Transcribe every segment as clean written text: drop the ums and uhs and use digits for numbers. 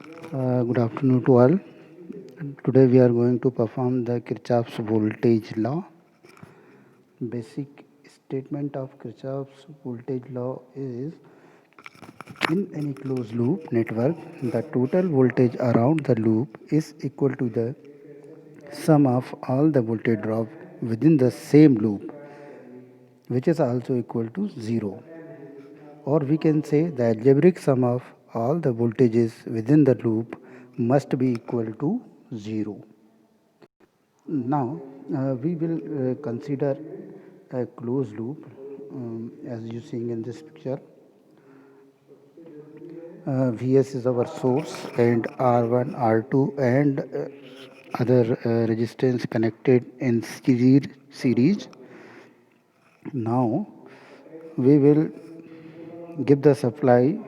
Good afternoon to all. Today we are going to perform the Kirchhoff's voltage law. Basic statement of Kirchhoff's voltage law is in any closed loop network, the total voltage around the loop is equal to the sum of all the voltage drop within the same loop, which is also equal to 0. Or we can say the algebraic sum of all the voltages within the loop must be equal to 0. Now we will consider a closed loop as you seeing in this picture. Vs is our source and R1, R2 and other resistance connected in series. Now we will give the supply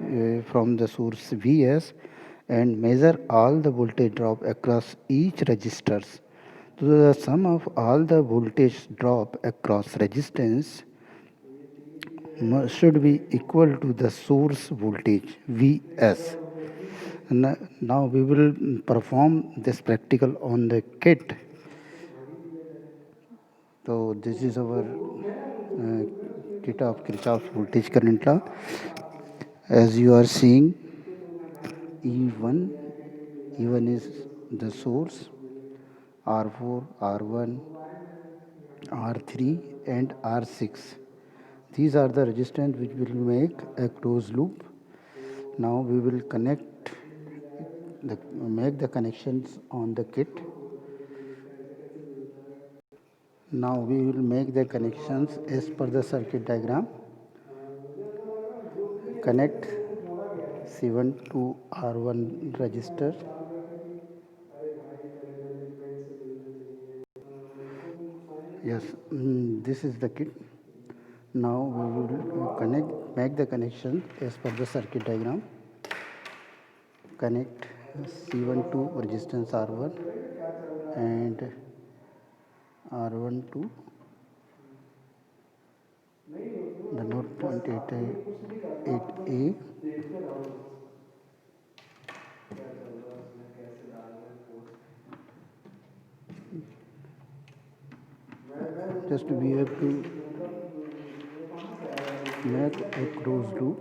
from the source Vs and measure all the voltage drop across each resistors. So the sum of all the voltage drop across resistance should be equal to the source voltage Vs. Now we will perform this practical on the kit. So this is our kit of Kirchhoff's voltage current law. As you are seeing, E1, E1 is the source, R4, R1, R3 and R6. These are the resistance which will make a closed loop. Now we will make the connections on the kit. Now we will make the connections as per the circuit diagram. Connect C1 to R1 register. Yes, this is the kit. Now we will make the connection as per the circuit diagram. Connect C1 to resistance R1 and R1 to the node point 8A. Just we have to make a closed loop.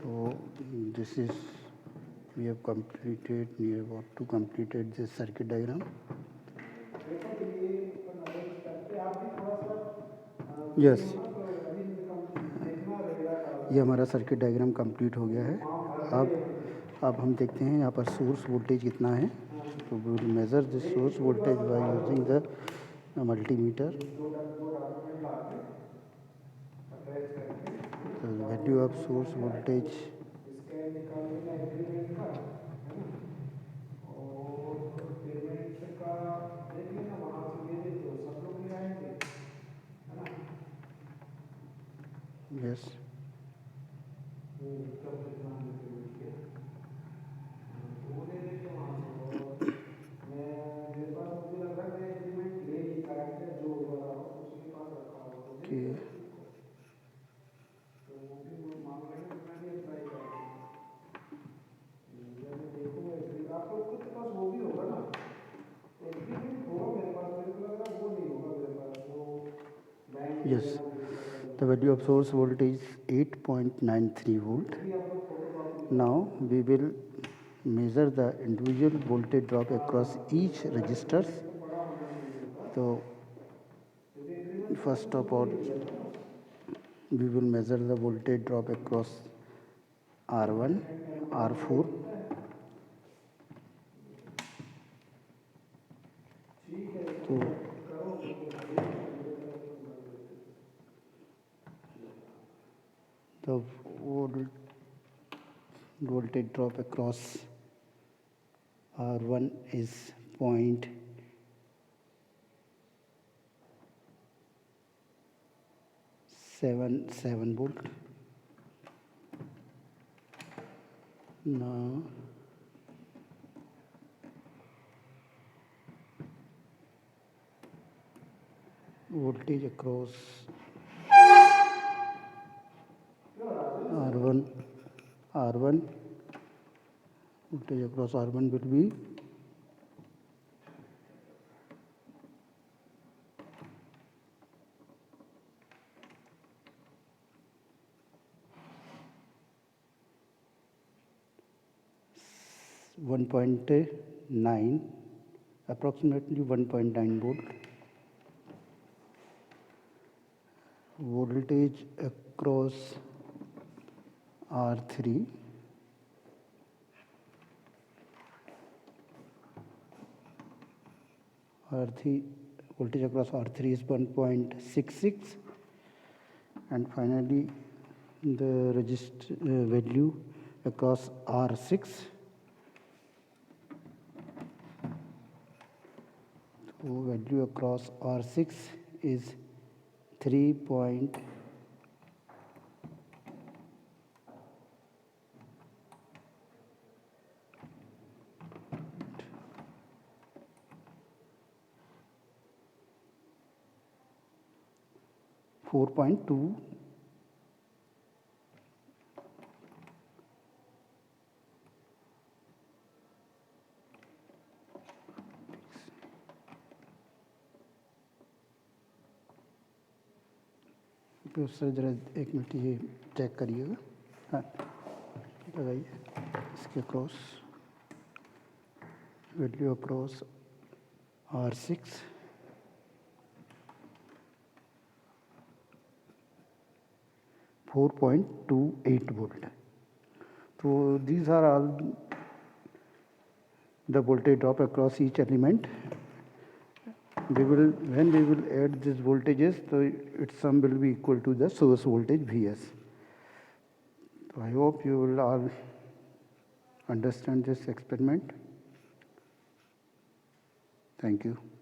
So this is we have about to completed this circuit diagram. Yes ये हमारा circuit diagram complete हो गया है. अब हम देखते हैं यहाँ पर सोर्स वोल्टेज कितना है. तो we will measure this source voltage by using the multimeter. The value of source voltage yes. Okay. Yes, the value of source voltage is 8.93 volt. Now we will measure the individual voltage drop across each resistors. So first of all we will measure the voltage drop across R1, R4. So the voltage drop across R1 is 0.77 volt. Now voltage across R1 voltage across R1 will be 1.9, approximately 1.9 volt. Voltage across R3 voltage across R3 is 1.66, and finally the value across R6. So value across R6 is 3. 4.2. तो sir जरा एक minute ये check करिएगा। हाँ लगाइए इसके cross value across R6 4.28 volt. So these are all the voltage drop across each element. When we will add these voltages, so its sum will be equal to the source voltage Vs. So I hope you will all understand this experiment. Thank you.